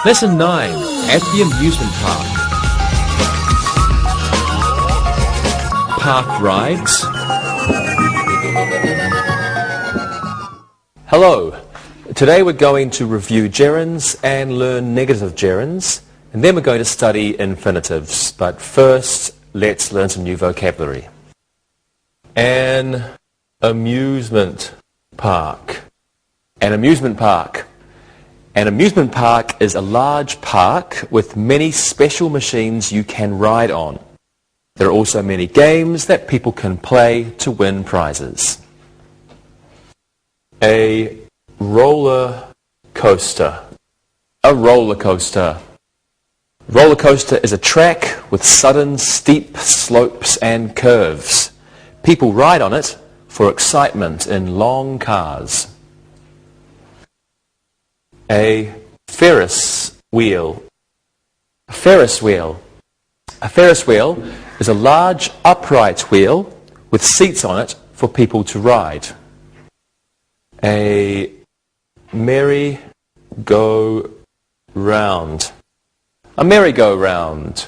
Lesson 9, at the amusement park. Park rides. Hello. Today we're going to review gerunds and learn negative gerunds, and then we're going to study infinitives. But first, let's learn some new vocabulary. An amusement park. An amusement park. An amusement park is a large park with many special machines you can ride on. There are also many games that people can play to win prizes. A roller coaster. A roller coaster. Roller coaster is a track with sudden steep slopes and curves. People ride on it for excitement in long cars. A Ferris wheel. A Ferris wheel. A Ferris wheel is a large upright wheel with seats on it for people to ride. A merry-go-round. A merry-go-round.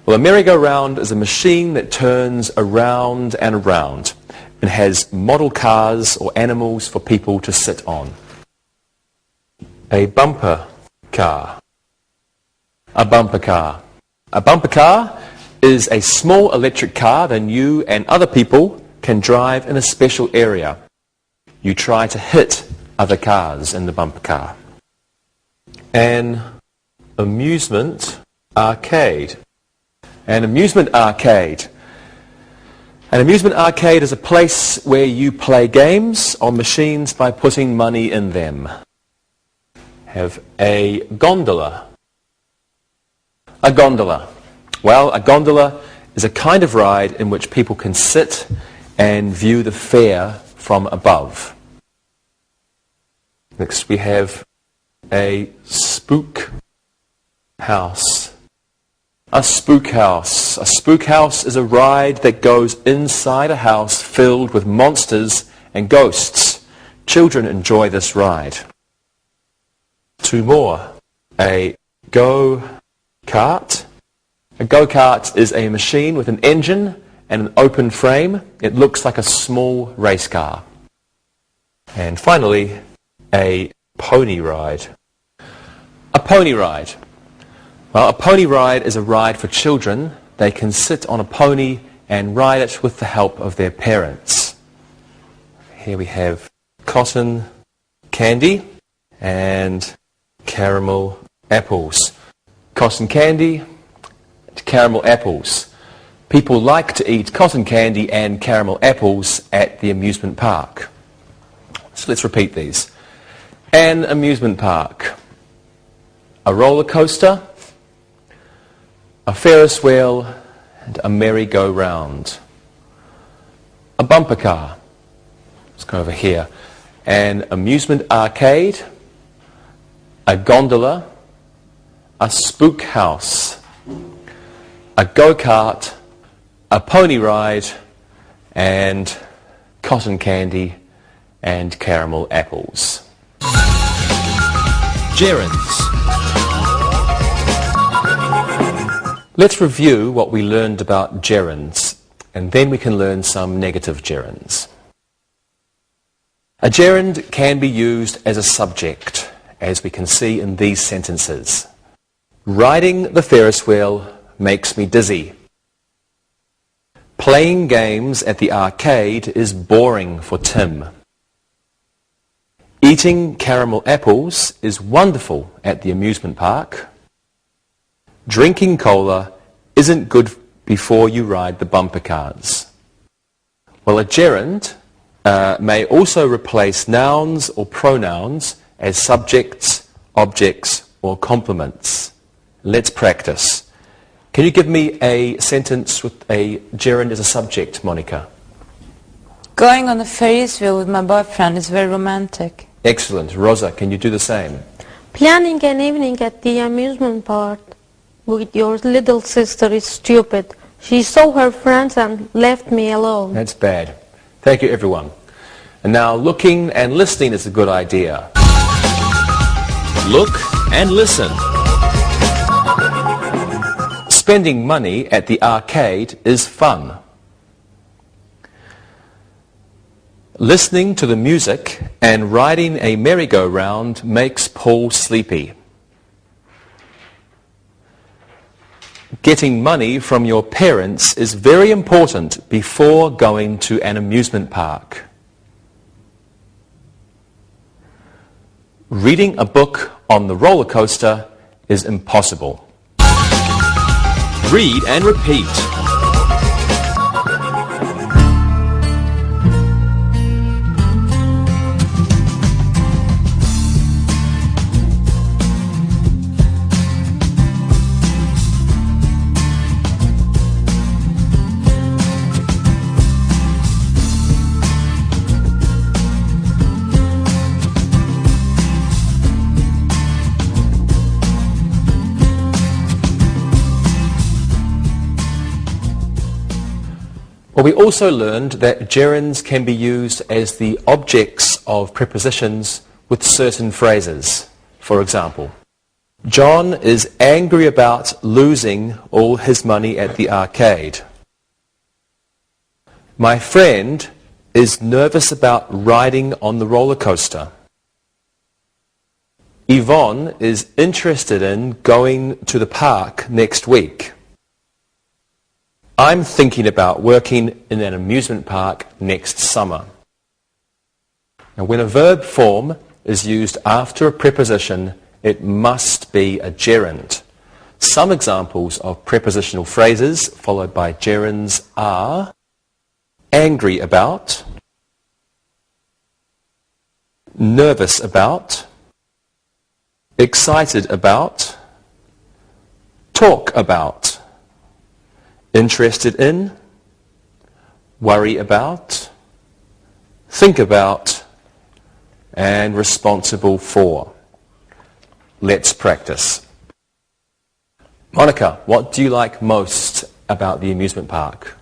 Well, a merry-go-round is a machine that turns around and around and has model cars or animals for people to sit on. A bumper car. A bumper car. A bumper car is a small electric car that you and other people can drive in a special area. You try to hit other cars in the bumper car. An amusement arcade. An amusement arcade. An amusement arcade is a place where you play games on machines by putting money in them. Have a gondola. A gondola. Well, a gondola is a kind of ride in which people can sit and view the fair from above. Next we have a spook house. A spook house. A spook house is a ride that goes inside a house filled with monsters and ghosts. Children enjoy this ride. Two more. A go-kart. A go-kart is a machine with an engine and an open frame. It looks like a small race car. And finally, a pony ride. A pony ride. Well, a pony ride is a ride for children. They can sit on a pony and ride it with the help of their parents. Here we have cotton candy and caramel apples. Cotton candy and caramel apples. People like to eat cotton candy and caramel apples at the amusement park. So let's repeat these. An amusement park. A roller coaster. A Ferris wheel and a merry-go-round. A bumper car. Let's go over here. An amusement arcade. A gondola. A spook house. A go-kart. A pony ride. And cotton candy and caramel apples. Gerunds. Let's review what we learned about gerunds, and then we can learn some negative gerunds. A gerund can be used as a subject, as we can see in these sentences. Riding the Ferris wheel makes me dizzy. Playing games at the arcade is boring for Tim. Eating caramel apples is wonderful at the amusement park. Drinking cola isn't good before you ride the bumper cars. Well, a gerund may also replace nouns or pronouns as subjects, objects, or complements. Let's practice. Can you give me a sentence with a gerund as a subject, Monica? Going on a Ferris wheel with my boyfriend is very romantic. Excellent. Rosa, can you do the same? Planning an evening at the amusement park with your little sister is stupid. She saw her friends and left me alone. That's bad. Thank you, everyone. And now looking and listening is a good idea. Look and listen. Spending money at the arcade is fun. Listening to the music and riding a merry-go-round makes Paul sleepy. Getting money from your parents is very important before going to an amusement park. Reading a book on the roller coaster is impossible. Read and repeat. Well, we also learned that gerunds can be used as the objects of prepositions with certain phrases. For example, John is angry about losing all his money at the arcade. My friend is nervous about riding on the roller coaster. Yvonne is interested in going to the park next week. I'm thinking about working in an amusement park next summer. Now, when a verb form is used after a preposition, it must be a gerund. Some examples of prepositional phrases followed by gerunds are angry about, nervous about, excited about, talk about, interested in, worry about, think about, and responsible for. Let's practice. Monica, what do you like most about the amusement park?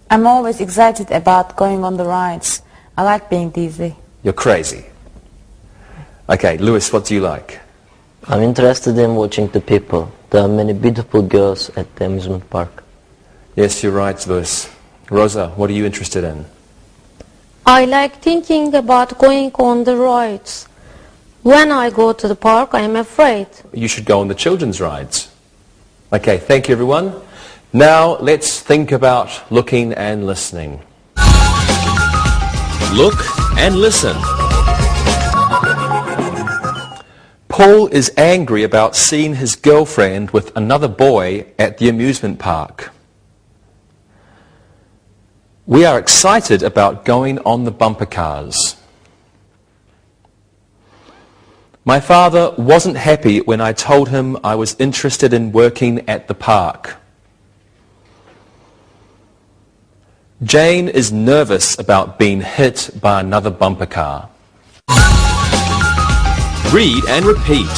I'm always excited about going on the rides. I like being dizzy. You're crazy. Okay, Lewis, what do you like? I'm interested in watching the people. There are many beautiful girls at the amusement park. Yes, you're right, Lewis. Rosa, what are you interested in? I like thinking about going on the rides. When I go to the park, I am afraid. You should go on the children's rides. Okay, thank you, everyone. Now, let's think about looking and listening. Look and listen. Paul is angry about seeing his girlfriend with another boy at the amusement park. We are excited about going on the bumper cars. My father wasn't happy when I told him I was interested in working at the park. Jane is nervous about being hit by another bumper car. Read and repeat.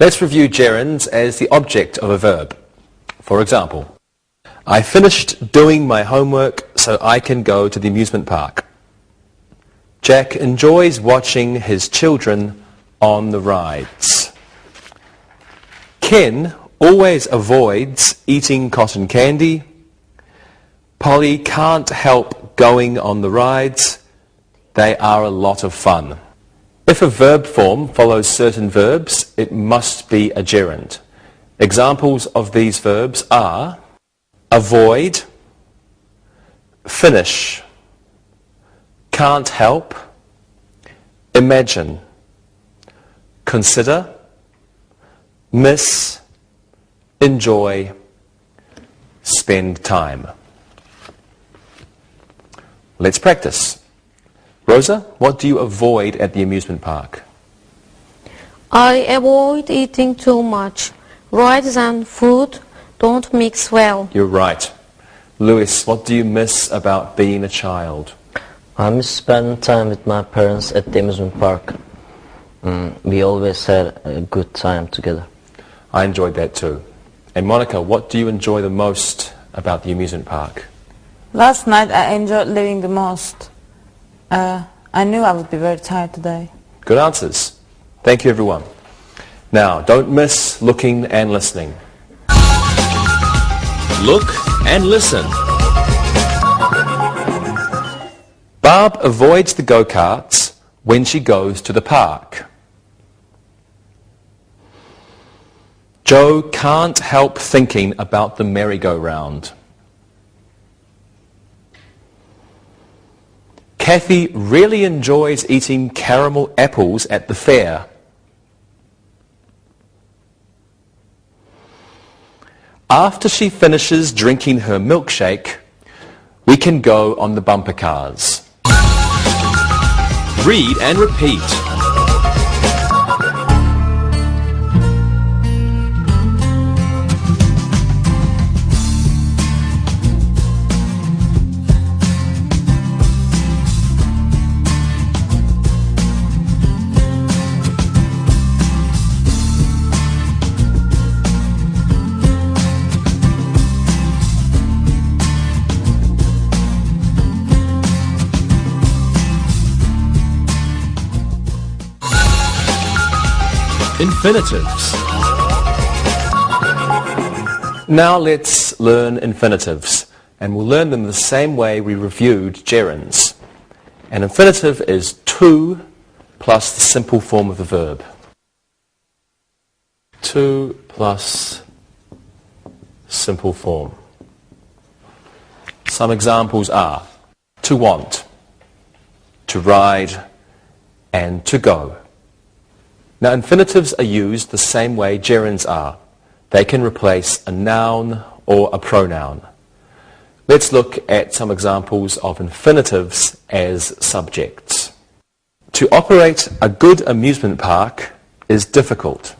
Let's review gerunds as the object of a verb. For example, I finished doing my homework so I can go to the amusement park. Jack enjoys watching his children on the rides. Ken always avoids eating cotton candy. Polly can't help going on the rides. They are a lot of fun. If a verb form follows certain verbs, it must be a gerund. Examples of these verbs are avoid, finish, can't help, imagine, consider, miss, enjoy, spend time. Let's practice. Rosa, what do you avoid at the amusement park? I avoid eating too much. Rides and food don't mix well. You're right. Lewis, what do you miss about being a child? I miss spending time with my parents at the amusement park. We always had a good time together. I enjoyed that too. And Monica, what do you enjoy the most about the amusement park? Last night I enjoyed living the most. I knew I would be very tired today. Good answers. Thank you, everyone. Now, don't miss looking and listening. Look and listen. Barb avoids the go-karts when she goes to the park. Joe can't help thinking about the merry-go-round. Kathy really enjoys eating caramel apples at the fair. After she finishes drinking her milkshake, we can go on the bumper cars. Read and repeat. Infinitives. Now let's learn infinitives, and we'll learn them the same way we reviewed gerunds. An infinitive is to plus the simple form of the verb. To plus simple form. Some examples are to want, to ride, and to go. Now, infinitives are used the same way gerunds are. They can replace a noun or a pronoun. Let's look at some examples of infinitives as subjects. To operate a good amusement park is difficult.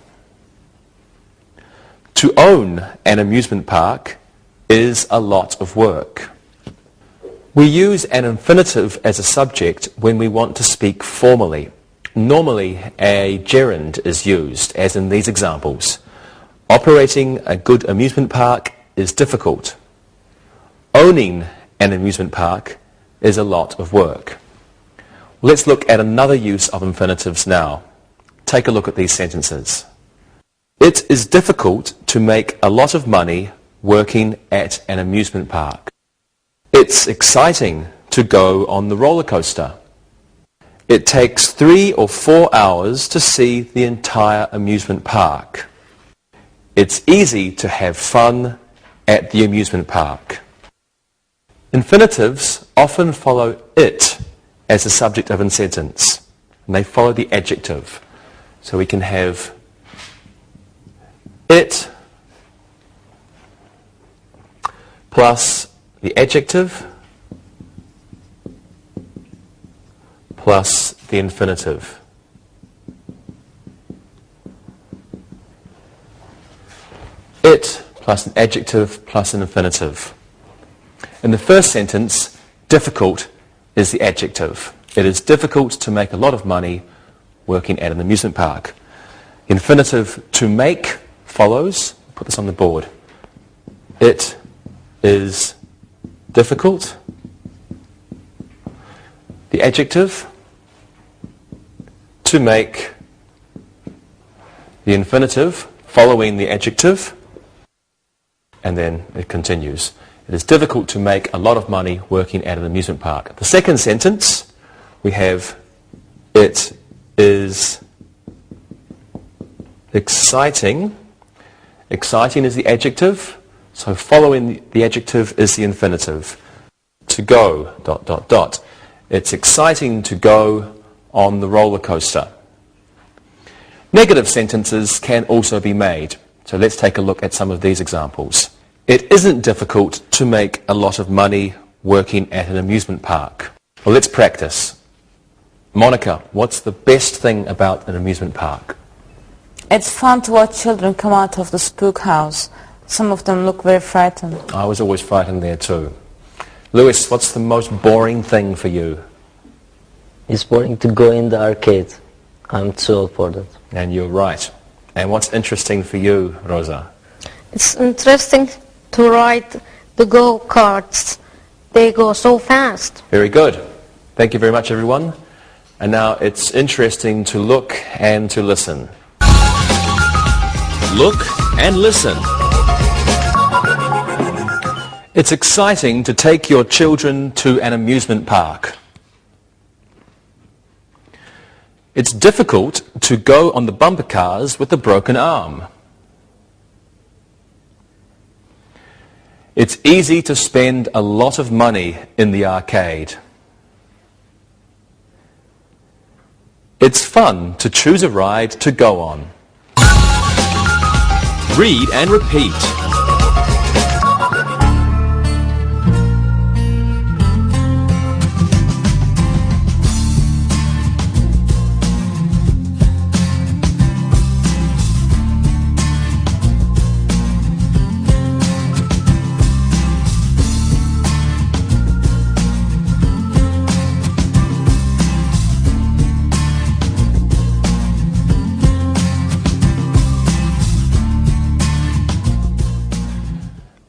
To own an amusement park is a lot of work. We use an infinitive as a subject when we want to speak formally. Normally, a gerund is used, as in these examples. Operating a good amusement park is difficult. Owning an amusement park is a lot of work. Let's look at another use of infinitives now. Take a look at these sentences. It is difficult to make a lot of money working at an amusement park. It's exciting to go on the roller coaster. It takes 3 or 4 hours to see the entire amusement park. It's easy to have fun at the amusement park. Infinitives often follow it as the subject of a sentence, and they follow the adjective. So we can have it plus the adjective plus the infinitive. It plus an adjective plus an infinitive. In the first sentence, difficult is the adjective. It is difficult to make a lot of money working at an amusement park. Infinitive to make follows. Put this on the board. It is difficult. The adjective to make, the infinitive following the adjective, and then it continues. It is difficult to make a lot of money working at an amusement park. The second sentence, we have it is exciting. Exciting is the adjective, so following the adjective is the infinitive. To go, ... It's exciting to go on the roller coaster. Negative sentences can also be made. So let's take a look at some of these examples. It isn't difficult to make a lot of money working at an amusement park. Well, let's practice. Monica, what's the best thing about an amusement park? It's fun to watch children come out of the spook house. Some of them look very frightened. I was always frightened there too. Lewis, what's the most boring thing for you? It's boring to go in the arcade. I'm too old for that. And you're right. And what's interesting for you, Rosa? It's interesting to ride the go-karts. They go so fast. Very good. Thank you very much, everyone. And now it's interesting to look and to listen. Look and listen. It's exciting to take your children to an amusement park. It's difficult to go on the bumper cars with a broken arm. It's easy to spend a lot of money in the arcade. It's fun to choose a ride to go on. Read and repeat.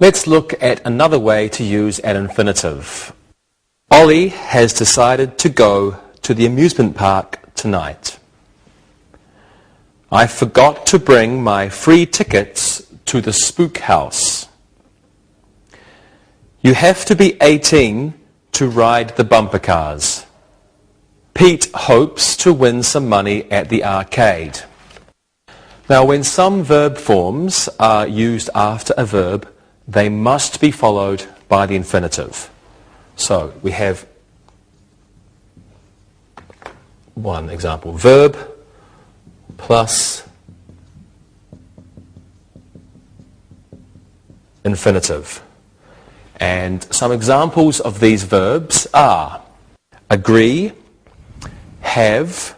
Let's look at another way to use an infinitive. Ollie has decided to go to the amusement park tonight. I forgot to bring my free tickets to the spook house. You have to be 18 to ride the bumper cars. Pete hopes to win some money at the arcade. Now, when some verb forms are used after a verb, they must be followed by the infinitive. So we have one example. Verb plus infinitive. And some examples of these verbs are agree, have,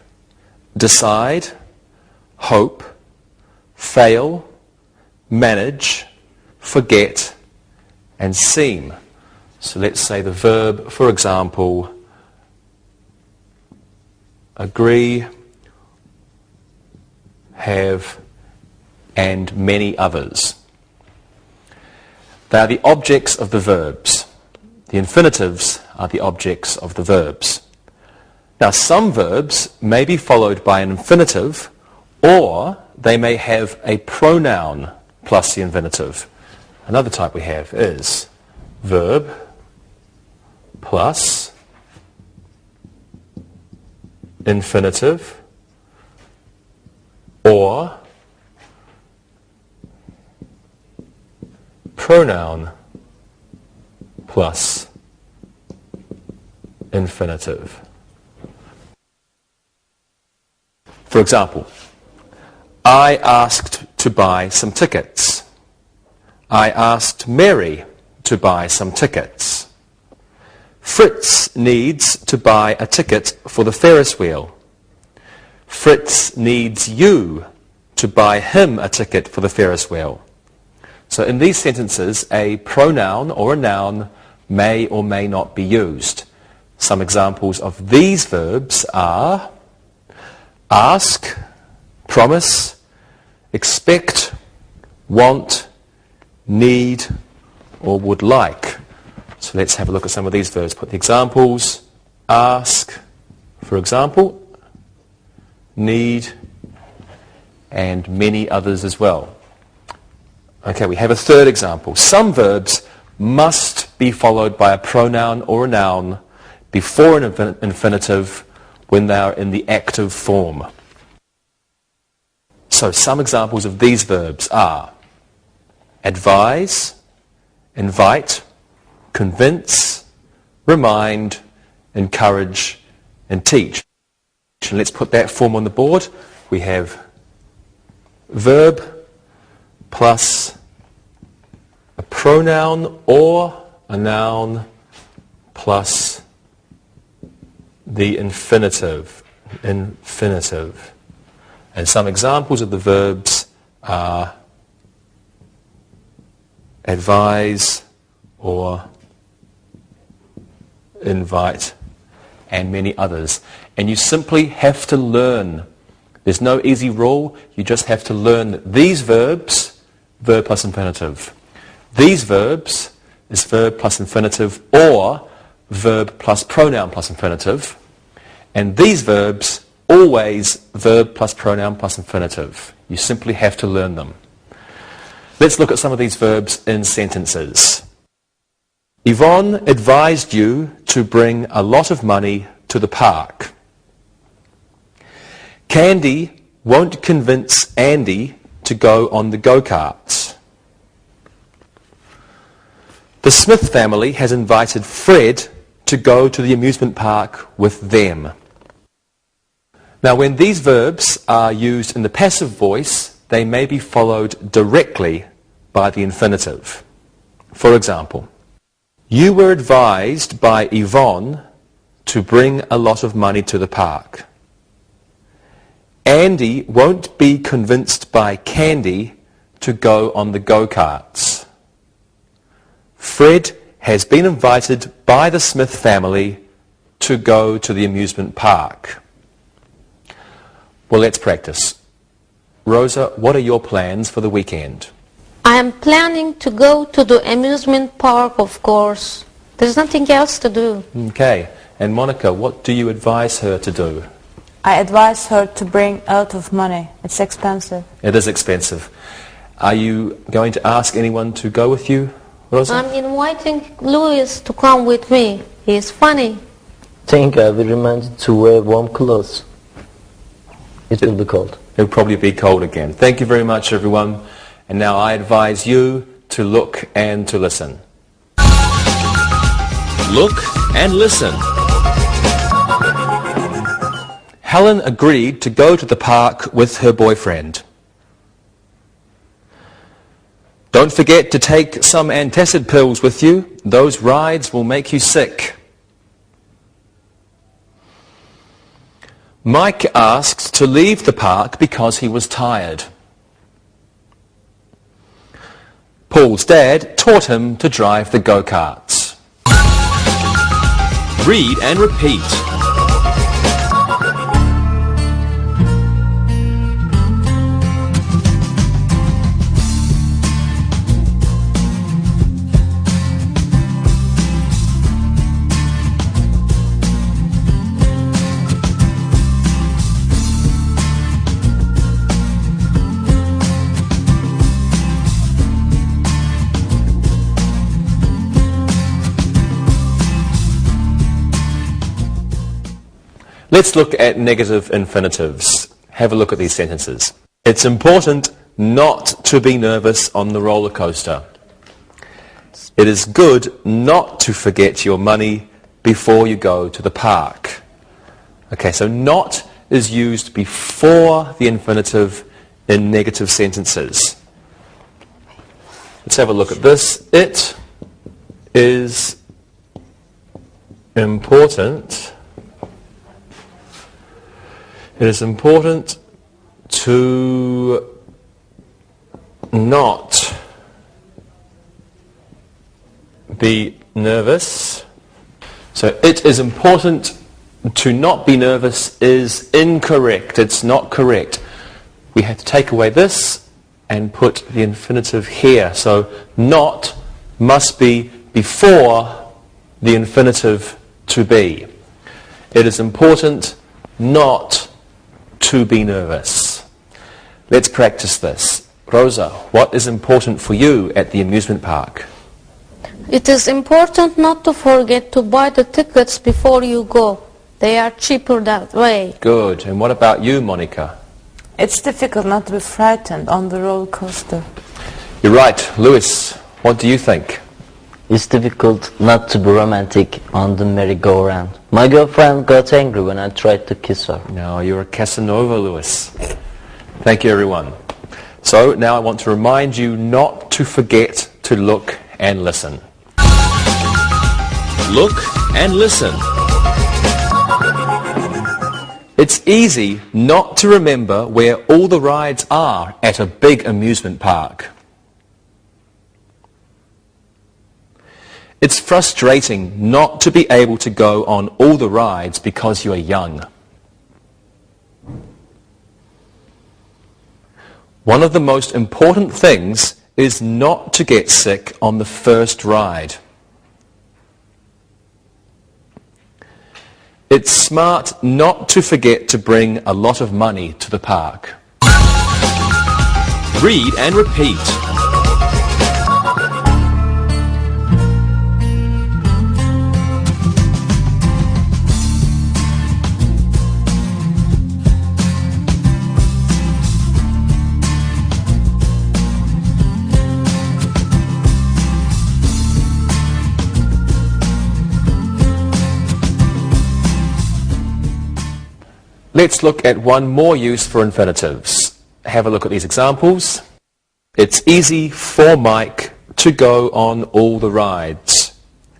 decide, hope, fail, manage, forget, and seem. So let's say the verb, for example, agree, have, and many others. They are the objects of the verbs. The infinitives are the objects of the verbs. Now, some verbs may be followed by an infinitive, or they may have a pronoun plus the infinitive. Another type we have is verb plus infinitive or pronoun plus infinitive. For example, I asked to buy some tickets. I asked Mary to buy some tickets. Fritz needs to buy a ticket for the Ferris wheel. Fritz needs you to buy him a ticket for the Ferris wheel. So in these sentences, a pronoun or a noun may or may not be used. Some examples of these verbs are ask, promise, expect, want, need, or would like. So let's have a look at some of these verbs. Put the examples. Ask, for example, need, and many others as well. Okay, we have a third example. Some verbs must be followed by a pronoun or a noun before an infinitive when they are in the active form. So some examples of these verbs are advise, invite, convince, remind, encourage, and teach. And let's put that form on the board. We have verb plus a pronoun or a noun plus the infinitive. And some examples of the verbs are advise or invite and many others. And you simply have to learn. There's no easy rule. You just have to learn that these verbs, verb plus infinitive. These verbs is verb plus infinitive or verb plus pronoun plus infinitive. And these verbs, always verb plus pronoun plus infinitive. You simply have to learn them. Let's look at some of these verbs in sentences. Yvonne advised you to bring a lot of money to the park. Candy won't convince Andy to go on the go-karts. The Smith family has invited Fred to go to the amusement park with them. Now, when these verbs are used in the passive voice, they may be followed directly by the infinitive. For example, you were advised by Yvonne to bring a lot of money to the park. Andy won't be convinced by Candy to go on the go-karts. Fred has been invited by the Smith family to go to the amusement park. Well, let's practice. Rosa, what are your plans for the weekend? I am planning to go to the amusement park, of course. There's nothing else to do. Okay. And Monica, what do you advise her to do? I advise her to bring a lot of money. It's expensive. It is expensive. Are you going to ask anyone to go with you, Rosa? I'm inviting Louis to come with me. He's funny. Think I will remind you to wear warm clothes. It will be cold. It'll probably be cold again. Thank you very much, everyone. And now I advise you to look and to listen. Look and listen. Helen agreed to go to the park with her boyfriend. Don't forget to take some antacid pills with you. Those rides will make you sick. Mike asked to leave the park because he was tired. Paul's dad taught him to drive the go-karts. Read and repeat. Let's look at negative infinitives. Have a look at these sentences. It's important not to be nervous on the roller coaster. It is good not to forget your money before you go to the park. Okay, so not is used before the infinitive in negative sentences. Let's have a look at this. It is important. It is important to not be nervous. So it is important to not be nervous is incorrect. It's not correct. We have to take away this and put the infinitive here. So not must be before the infinitive to be. It is important not to be nervous. Let's practice this. Rosa, what is important for you at the amusement park? It is important not to forget to buy the tickets before you go. They are cheaper that way. Good. And what about you, Monica? It's difficult not to be frightened on the roller coaster. You're right. Louis, what do you think? It's difficult not to be romantic on the merry-go-round. My girlfriend got angry when I tried to kiss her. No, you're a Casanova, Louis. Thank you, everyone. So now I want to remind you not to forget to look and listen. Look and listen. It's easy not to remember where all the rides are at a big amusement park. It's frustrating not to be able to go on all the rides because you are young. One of the most important things is not to get sick on the first ride. It's smart not to forget to bring a lot of money to the park. Read and repeat. Let's look at one more use for infinitives. Have a look at these examples. It's easy for Mike to go on all the rides.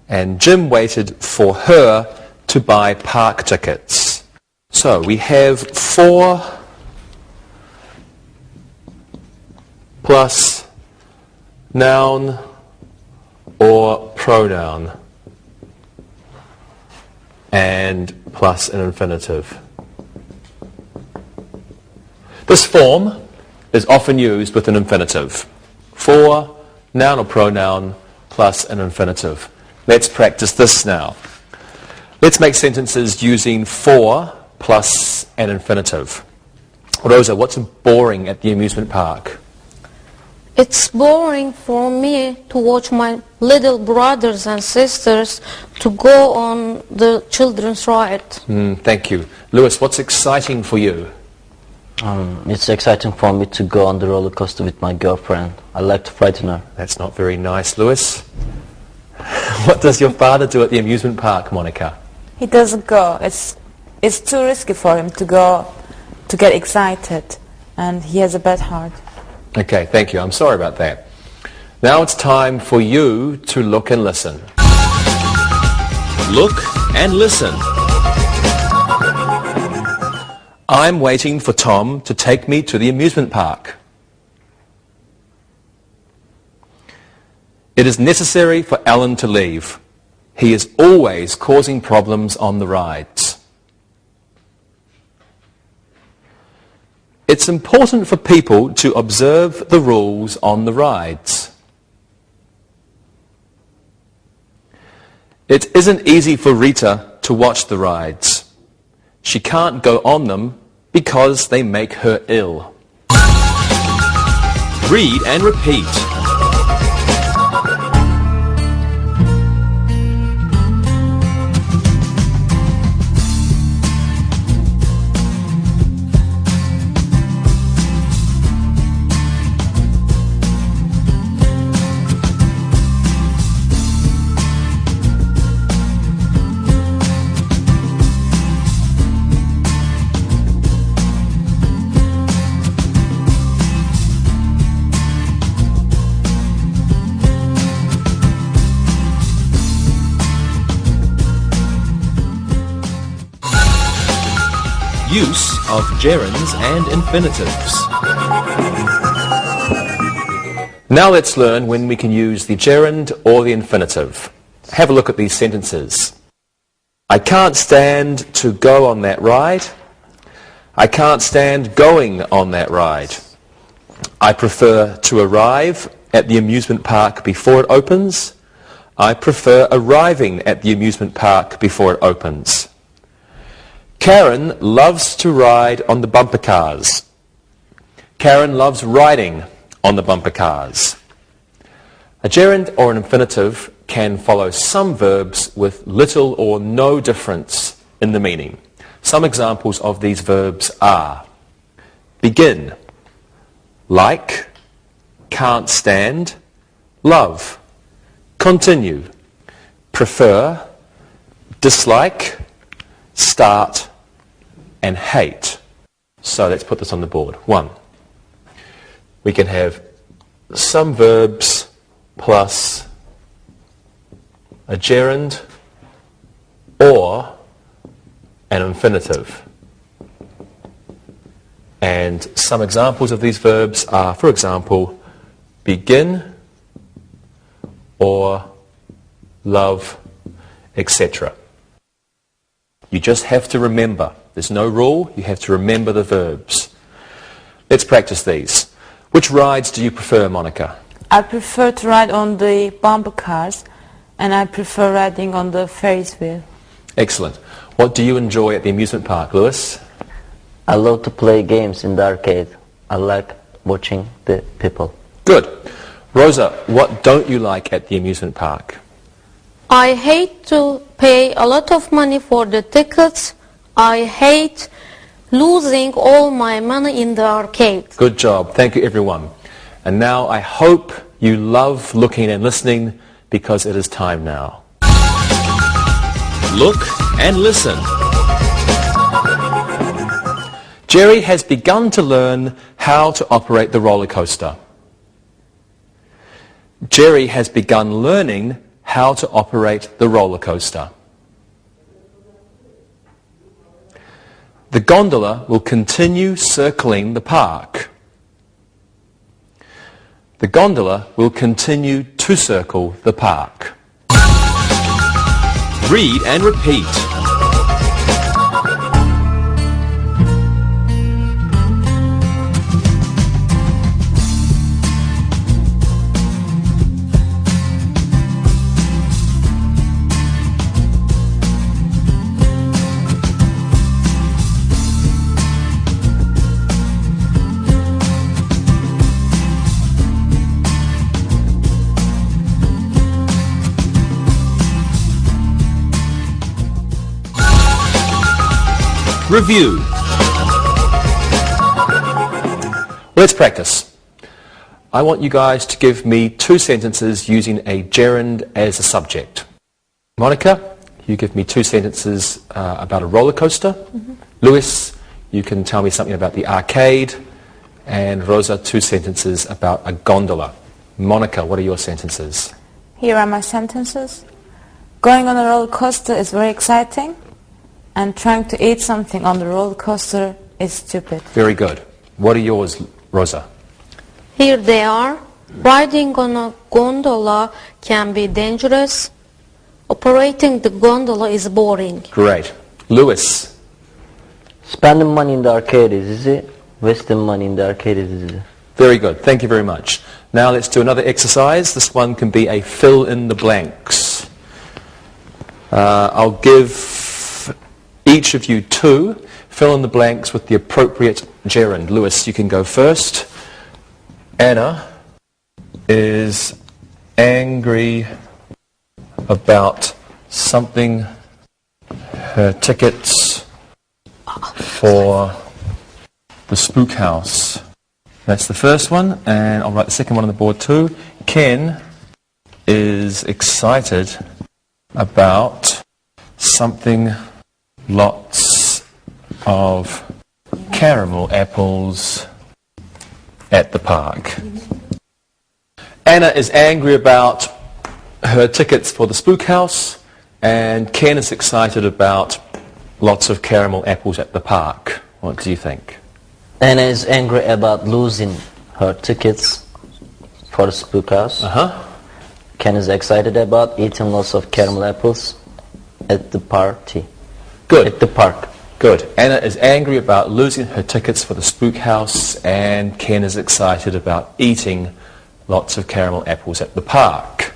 And Jim waited for her to buy park tickets. So we have for plus noun or pronoun and plus an infinitive. This form is often used with an infinitive. For, noun or pronoun, plus an infinitive. Let's practice this now. Let's make sentences using for plus an infinitive. Rosa, what's boring at the amusement park? It's boring for me to watch my little brothers and sisters to go on the children's ride. Thank you. Lewis, what's exciting for you? It's exciting for me to go on the roller coaster with my girlfriend. I like to frighten her. That's not very nice, Lewis. What does your father do at the amusement park, Monica? He doesn't go. It's too risky for him to go, to get excited, and he has a bad heart. Okay, thank you. I'm sorry about that. Now it's time for you to look and listen. Look and listen. I'm waiting for Tom to take me to the amusement park. It is necessary for Alan to leave. He is always causing problems on the rides. It's important for people to observe the rules on the rides. It isn't easy for Rita to watch the rides. She can't go on them because they make her ill. Read and repeat. Use of gerunds and infinitives. Now let's learn when we can use the gerund or the infinitive. Have a look at these sentences. I can't stand to go on that ride. I can't stand going on that ride. I prefer to arrive at the amusement park before it opens. I prefer arriving at the amusement park before it opens. Karen loves to ride on the bumper cars. Karen loves riding on the bumper cars. A gerund or an infinitive can follow some verbs with little or no difference in the meaning. Some examples of these verbs are begin, like, can't stand, love, continue, prefer, dislike, start, and hate. So let's put this on the board. 1. We can have some verbs plus a gerund or an infinitive. And some examples of these verbs are, for example, begin or love, etc. You just have to remember. There's no rule. You have to remember the verbs. Let's practice these. Which rides do you prefer, Monica? I prefer to ride on the bumper cars, and I prefer riding on the Ferris wheel. Excellent. What do you enjoy at the amusement park, Lewis? I love to play games in the arcade. I like watching the people. Good. Rosa, what don't you like at the amusement park? I hate to pay a lot of money for the tickets. I hate losing all my money in the arcade. Good job. Thank you, everyone. And now I hope you love looking and listening, because it is time now. Look and listen. Jerry has begun to learn how to operate the roller coaster. Jerry has begun learning how to operate the roller coaster. The gondola will continue circling the park. The gondola will continue to circle the park. Read and repeat. Review. Let's practice. I want you guys to give me 2 sentences using a gerund as a subject. Monica, you give me 2 sentences about a roller coaster. Lewis, you can tell me something about the arcade. And Rosa, 2 sentences about a gondola. Monica, what are your sentences? Here are my sentences. Going on a roller coaster is very exciting, and trying to eat something on the roller coaster is stupid. Very good. What are yours, Rosa? Here they are. Riding on a gondola can be dangerous. Operating the gondola is boring. Great. Lewis? Spending money in the arcade is easy. Wasting money in the arcade is easy. Very good. Thank you very much. Now let's do another exercise. This one can be a fill in the blanks. I'll give each of you 2. Fill in the blanks with the appropriate gerund. Lewis, you can go first. Anna is angry about something. Her tickets for the spook house. That's the first one, and I'll write the second one on the board too. Ken is excited about something. Lots of caramel apples at the park. Anna is angry about her tickets for the spook house, and Ken is excited about lots of caramel apples at the park. What do you think? Anna is angry about losing her tickets for the spook house. Ken is excited about eating lots of caramel apples at the party. Good. At the park. Good. Anna is angry about losing her tickets for the spook house, and Ken is excited about eating lots of caramel apples at the park.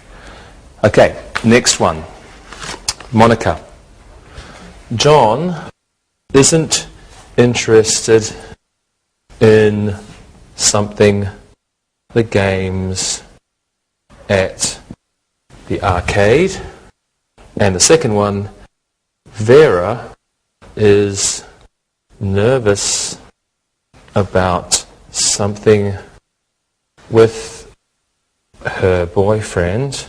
Okay, next one. Monica. John isn't interested in something, the games at the arcade. And the second one, Vera is nervous about something with her boyfriend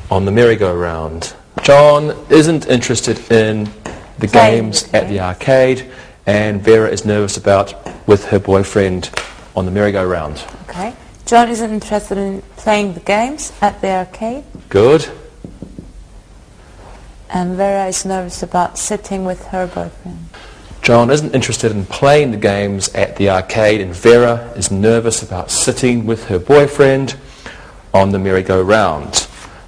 on the merry-go-round. John isn't interested in the games at the arcade, and Vera is nervous about with her boyfriend on the merry-go-round. Okay. John isn't interested in playing the games at the arcade. Good. And Vera is nervous about sitting with her boyfriend. John isn't interested in playing the games at the arcade, and Vera is nervous about sitting with her boyfriend on the merry-go-round.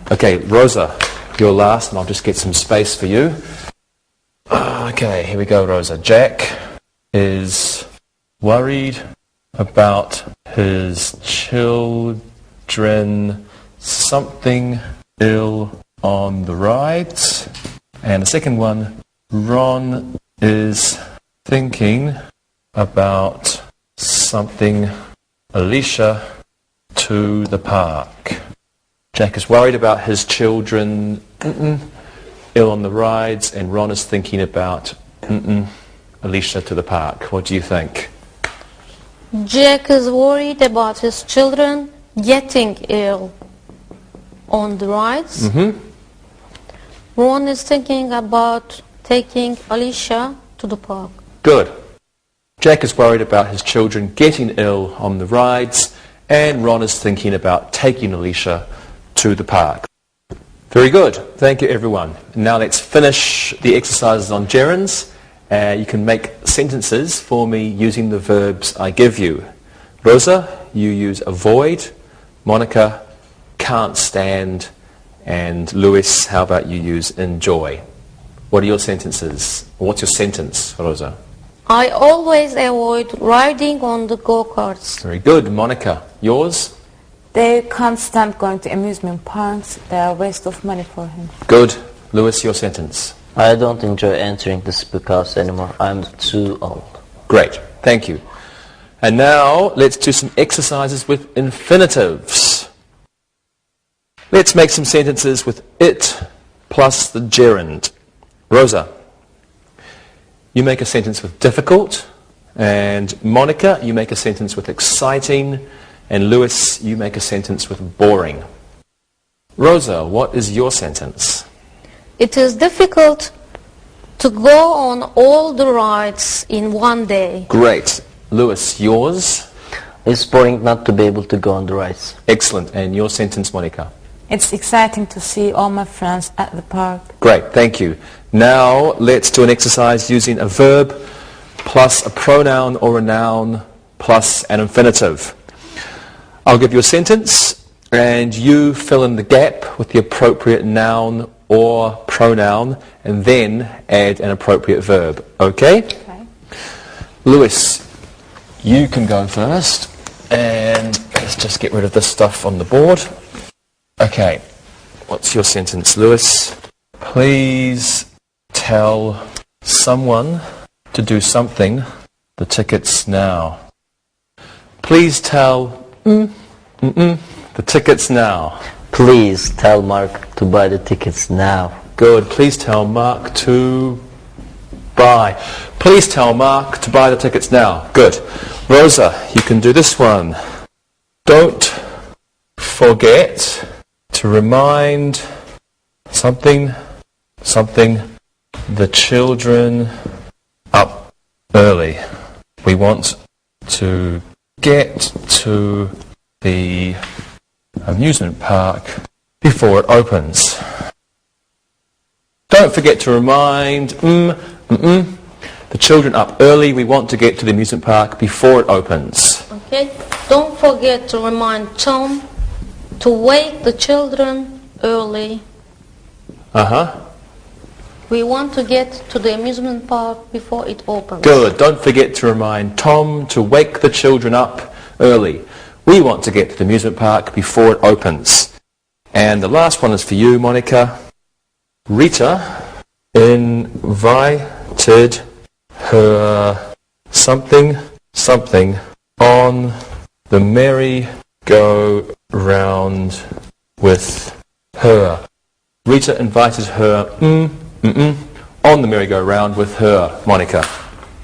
Okay, Rosa, you're last, and I'll just get some space for you. Okay, here we go, Rosa. Jack is worried about his children, something ill on the rides. And the second one, Ron is thinking about something Alicia to the park. Jack is worried about his children ill on the rides, and Ron is thinking about Alicia to the park. What do you think? Jack is worried about his children getting ill on the rides. Ron is thinking about taking Alicia to the park. Good. Jack is worried about his children getting ill on the rides, and Ron is thinking about taking Alicia to the park. Very good. Thank you, everyone. Now let's finish the exercises on gerunds. You can make sentences for me using the verbs I give you. Rosa, you use avoid. Monica, can't stand. And Lewis, how about you use enjoy? What are your sentences? What's your sentence, Rosa? I always avoid riding on the go-karts. Very good. Monica, yours? They can't stand going to amusement parks. They are a waste of money for him. Good. Lewis, your sentence? I don't enjoy entering the spookhouse anymore. I'm too old. Great. Thank you. And now let's do some exercises with infinitives. Let's make some sentences with it plus the gerund. Rosa, you make a sentence with difficult, and Monica, you make a sentence with exciting, and Lewis, you make a sentence with boring. Rosa, what is your sentence? It is difficult to go on all the rides in one day. Great. Lewis, yours? It's boring not to be able to go on the rides. Excellent. And your sentence, Monica? It's exciting to see all my friends at the park. Great, thank you. Now let's do an exercise using a verb plus a pronoun or a noun plus an infinitive. I'll give you a sentence and you fill in the gap with the appropriate noun or pronoun and then add an appropriate verb. Okay? Okay. Lewis, you can go first, and let's just get rid of this stuff on the board. Okay, what's your sentence, Lewis? Please tell someone to do something, the tickets now. Please tell the tickets now. Please tell Mark to buy the tickets now. Good. Please tell Mark to buy. Please tell Mark to buy the tickets now. Good. Rosa, you can do this one. Don't forget to remind something the children up early. We want to get to the amusement park before it opens. Don't forget to remind the children up early. We want to get to the amusement park before it opens. Okay? Don't forget to remind Tom to wake the children early. We want to get to the amusement park before it opens. Good. Don't forget to remind Tom to wake the children up early. We want to get to the amusement park before it opens. And the last one is for you, Monica. Rita invited her something on the merry-go-round with her. Rita invited her on the merry-go-round with her. Monica.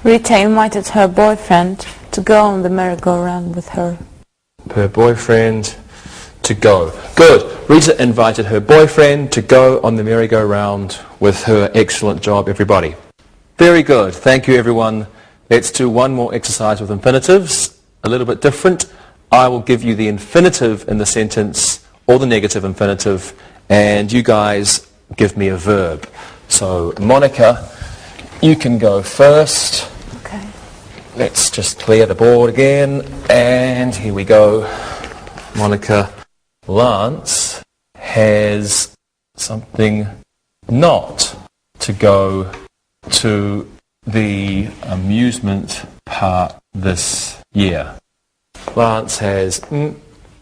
Rita invited her boyfriend to go on the merry-go-round with her. Her boyfriend to go. Good. Rita invited her boyfriend to go on the merry-go-round with her. Excellent job, everybody. Very good. Thank you, everyone. Let's do one more exercise with infinitives. A little bit different. I will give you the infinitive in the sentence or the negative infinitive, and you guys give me a verb. So, Monica, you can go first. Okay. let's just clear the board again, and here we go. Monica, Lance has something not to go to the amusement park this year. Lance has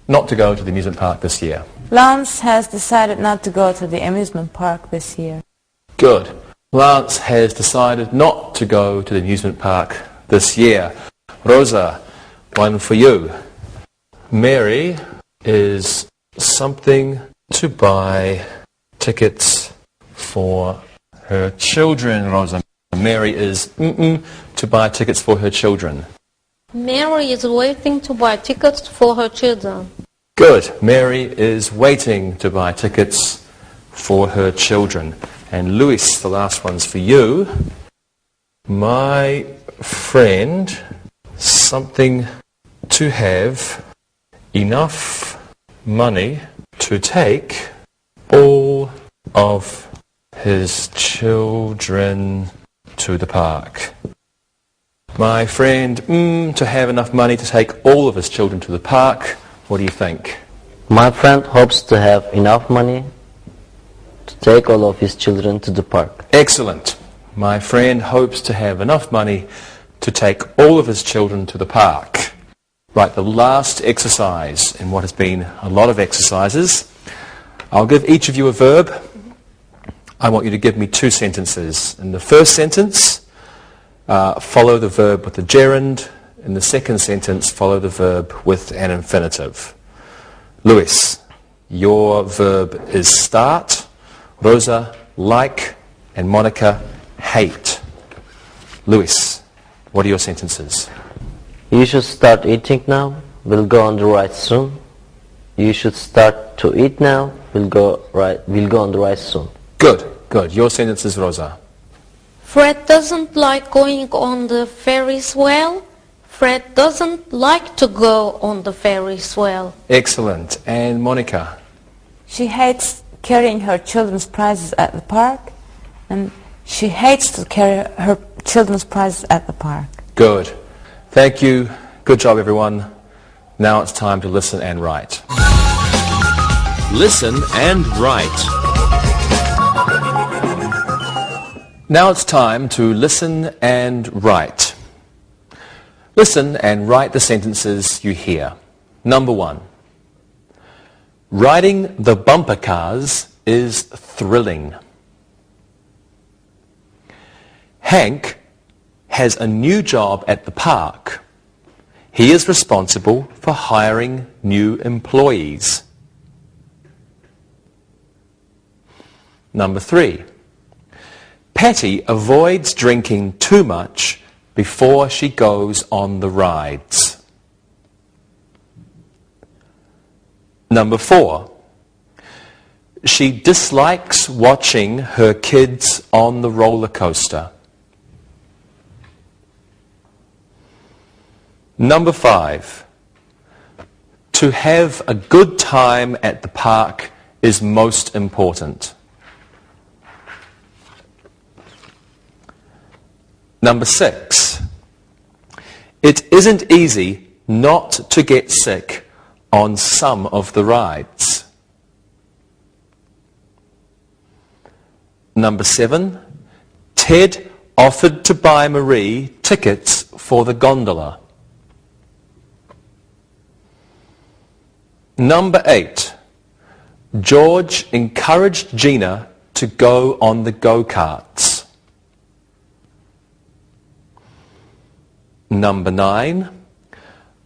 not to go to the amusement park this year. Lance has decided not to go to the amusement park this year. Good. Lance has decided not to go to the amusement park this year. Rosa, one for you. Mary is something to buy tickets for her children, Rosa. Mary is to buy tickets for her children. Mary is waiting to buy tickets for her children. Good. Mary is waiting to buy tickets for her children. And Luis, the last one's for you. My friend, something to have enough money to take all of his children to the park. My friend, to have enough money to take all of his children to the park. What do you think? My friend hopes to have enough money to take all of his children to the park. Excellent. My friend hopes to have enough money to take all of his children to the park. Right, the last exercise in what has been a lot of exercises. I'll give each of you a verb. I want you to give me 2 sentences. In the first sentence, follow the verb with the gerund. In the second sentence, follow the verb with an infinitive. Luis, your verb is start. Rosa, like. And Monica, hate. Luis, what are your sentences? You should start eating now. We'll go on the ride soon. You should start to eat now. We'll go on the ride soon. Good, good. Your sentences, Rosa. Fred doesn't like going on the Ferris wheel. Fred doesn't like to go on the Ferris wheel. Excellent. And Monica? She hates carrying her children's prizes at the park, and she hates to carry her children's prizes at the park. Good. Thank you. Good job, everyone. Now it's time to listen and write. Listen and write. Now it's time to listen and write. Listen and write the sentences you hear. Number 1. Riding the bumper cars is thrilling. Hank has a new job at the park. He is responsible for hiring new employees. Number 3. Patty avoids drinking too much before she goes on the rides. Number 4. She dislikes watching her kids on the roller coaster. Number 5. To have a good time at the park is most important. Number 6. It isn't easy not to get sick on some of the rides. Number 7. Ted offered to buy Marie tickets for the gondola. Number 8. George encouraged Gina to go on the go-karts. Number 9.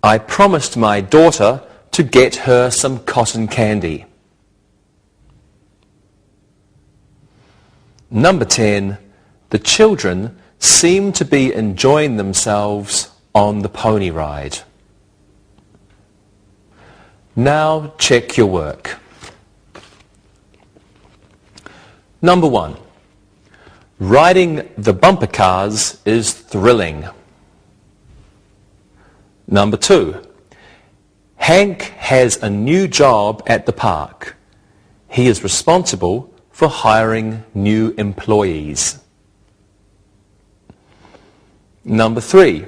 I promised my daughter to get her some cotton candy. Number 10. The children seem to be enjoying themselves on the pony ride. Now check your work. Number 1. Riding the bumper cars is thrilling. Number 2. Hank has a new job at the park. He is responsible for hiring new employees. Number 3.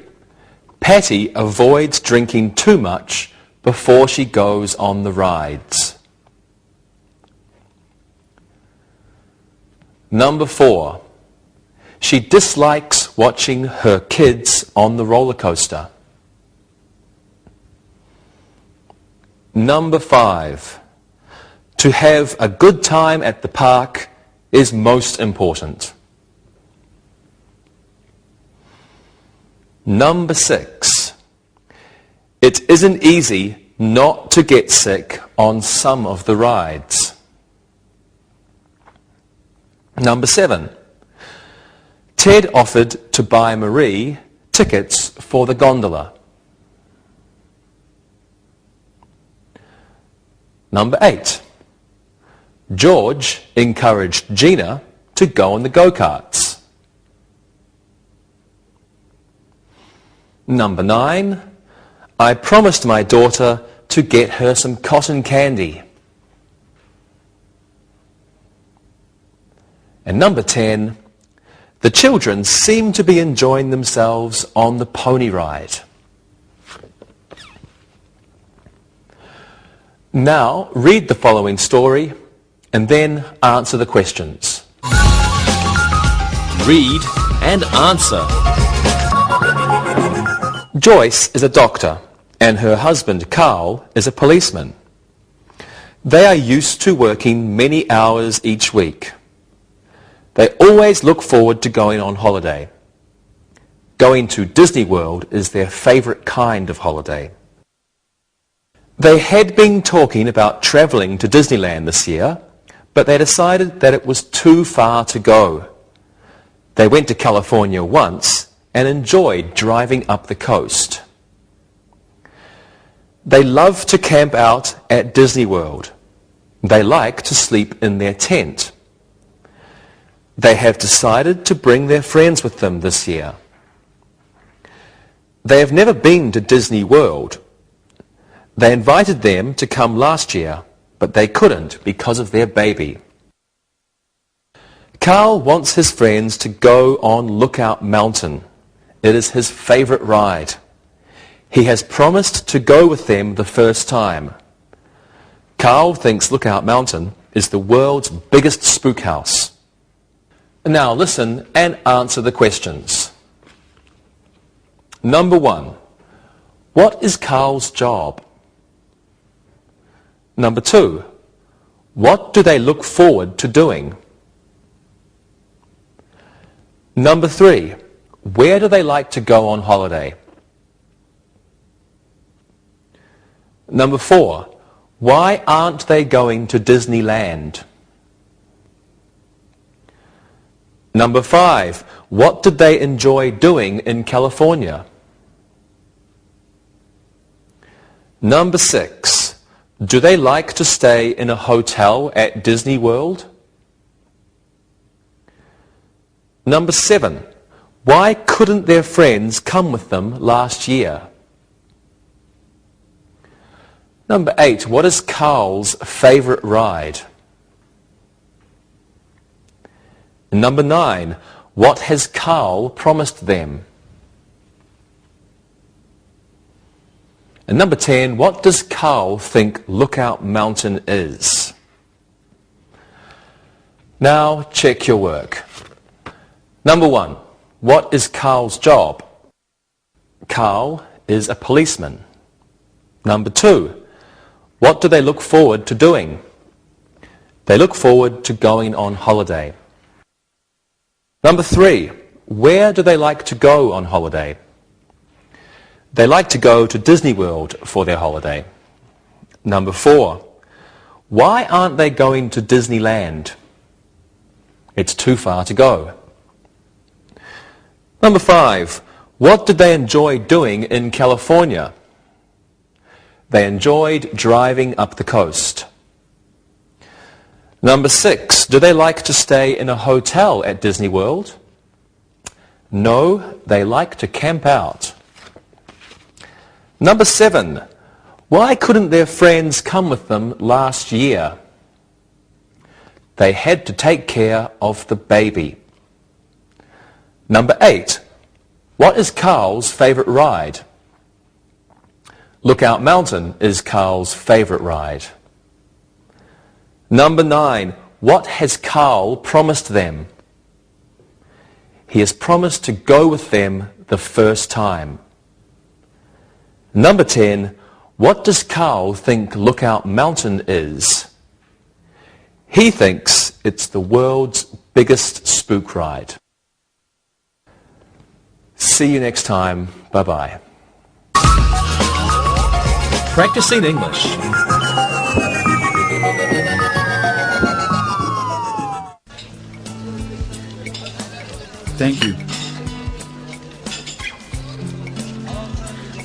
Patty avoids drinking too much before she goes on the rides. Number 4. She dislikes watching her kids on the roller coaster. Number 5. To have a good time at the park is most important. Number 6. It isn't easy not to get sick on some of the rides. Number 7. Ted offered to buy Marie tickets for the gondola. Number 8. George encouraged Gina to go on the go-karts. Number 9. I promised my daughter to get her some cotton candy. And number 10. The children seem to be enjoying themselves on the pony ride. Now, read the following story and then answer the questions. Read and answer. Joyce is a doctor and her husband Carl is a policeman. They are used to working many hours each week. They always look forward to going on holiday. Going to Disney World is their favourite kind of holiday. They had been talking about travelling to Disneyland this year, but they decided that it was too far to go. They went to California once and enjoyed driving up the coast. They love to camp out at Disney World. They like to sleep in their tent. They have decided to bring their friends with them this year. They have never been to Disney World. They invited them to come last year, but they couldn't because of their baby. Carl wants his friends to go on Lookout Mountain. It is his favourite ride. He has promised to go with them the first time. Carl thinks Lookout Mountain is the world's biggest spook house. Now listen and answer the questions. Number 1. What is Carl's job? Number 2. What do they look forward to doing? Number 3. Where do they like to go on holiday? Number 4. Why aren't they going to Disneyland? Number 5. What did they enjoy doing in California? Number 6. Do they like to stay in a hotel at Disney World? Number 7. Why couldn't their friends come with them last year? Number 8. What is Carl's favourite ride? Number 9. What has Carl promised them? And number 10. What does Carl think Lookout Mountain is? Now check your work. Number 1. What is Carl's job? Carl is a policeman. Number 2. What do they look forward to doing? They look forward to going on holiday. Number 3. Where do they like to go on holiday? They like to go to Disney World for their holiday. Number 4. Why aren't they going to Disneyland? It's too far to go. Number 5. What did they enjoy doing in California? They enjoyed driving up the coast. Number 6. Do they like to stay in a hotel at Disney World? No, they like to camp out. Number 7. Why couldn't their friends come with them last year? They had to take care of the baby. Number 8. What is Carl's favourite ride? Lookout Mountain is Carl's favourite ride. Number 9. What has Carl promised them? He has promised to go with them the first time. Number 10. What does Carl think Lookout Mountain is? He thinks it's the world's biggest spook ride. See you next time. Bye-bye. Practicing English. Thank you.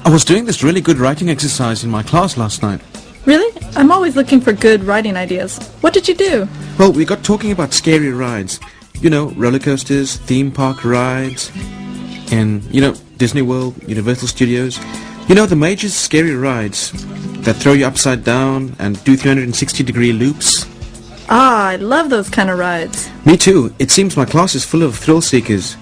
I was doing this really good writing exercise in my class last night. Really? I'm always looking for good writing ideas. What did you do? Well, we got talking about scary rides. You know, roller coasters, theme park rides, and, you know, Disney World, Universal Studios. You know, the major scary rides that throw you upside down and do 360-degree loops. Ah, I love those kind of rides. Me too. It seems my class is full of thrill seekers.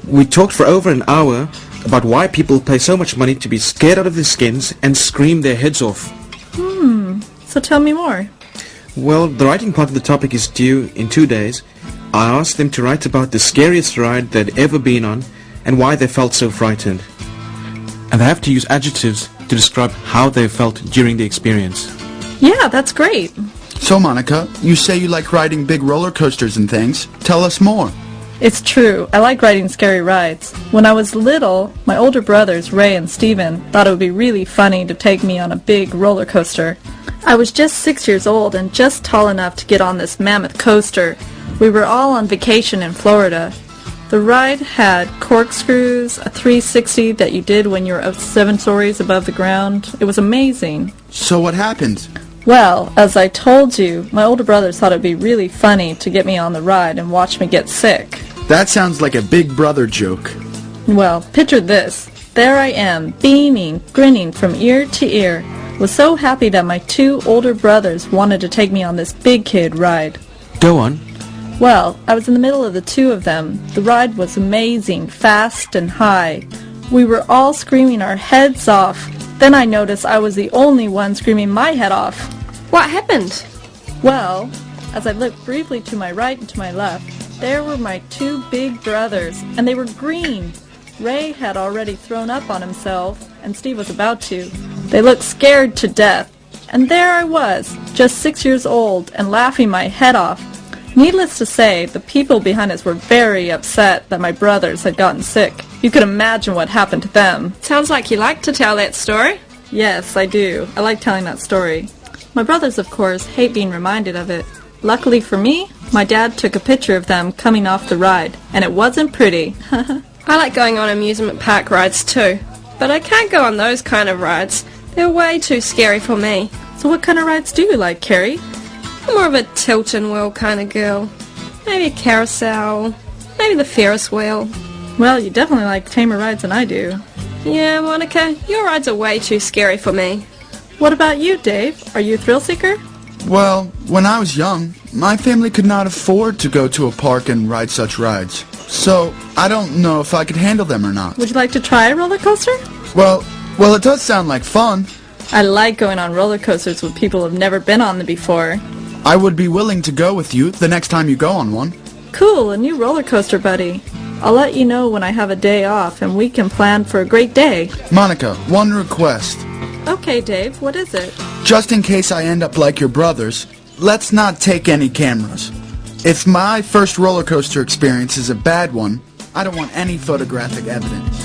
We talked for over an hour about why people pay so much money to be scared out of their skins and scream their heads off. So tell me more. Well, the writing part of the topic is due in 2 days. I asked them to write about the scariest ride they'd ever been on and why they felt so frightened. And they have to use adjectives to describe how they felt during the experience. Yeah, that's great. So, Monica, you say you like riding big roller coasters and things. Tell us more. It's true. I like riding scary rides. When I was little, my older brothers, Ray and Steven, thought it would be really funny to take me on a big roller coaster. I was just 6 years old and just tall enough to get on this mammoth coaster. We were all on vacation in Florida. The ride had corkscrews, a 360 that you did when you were up 7 stories above the ground. It was amazing. So what happened? Well, as I told you, my older brothers thought it would be really funny to get me on the ride and watch me get sick. That sounds like a big brother joke. Well, picture this. There I am, beaming, grinning from ear to ear. Was so happy that my 2 older brothers wanted to take me on this big kid ride. Go on. Well, I was in the middle of the 2 of them. The ride was amazing, fast and high. We were all screaming our heads off. Then I noticed I was the only one screaming my head off. What happened? Well, as I looked briefly to my right and to my left, there were my 2 big brothers, and they were green. Ray had already thrown up on himself, and Steve was about to. They looked scared to death. And there I was, just 6 years old, and laughing my head off. Needless to say, the people behind us were very upset that my brothers had gotten sick. You could imagine what happened to them. Sounds like you like to tell that story. Yes, I do. I like telling that story. My brothers, of course, hate being reminded of it. Luckily for me, my dad took a picture of them coming off the ride, and it wasn't pretty. I like going on amusement park rides too, but I can't go on those kind of rides. They're way too scary for me. So what kind of rides do you like, Carrie? I'm more of a tilt and whirl kind of girl. Maybe a carousel, maybe the Ferris wheel. Well, you definitely like tamer rides than I do. Yeah, Monica, your rides are way too scary for me. What about you, Dave? Are you a thrill seeker? Well, when I was young, my family could not afford to go to a park and ride such rides. So, I don't know if I could handle them or not. Would you like to try a roller coaster? Well, it does sound like fun. I like going on roller coasters with people who've never been on them before. I would be willing to go with you the next time you go on one. Cool, a new roller coaster buddy. I'll let you know when I have a day off and we can plan for a great day. Monica, one request. Okay, Dave, what is it? Just in case I end up like your brothers, let's not take any cameras. If my first roller coaster experience is a bad one, I don't want any photographic evidence.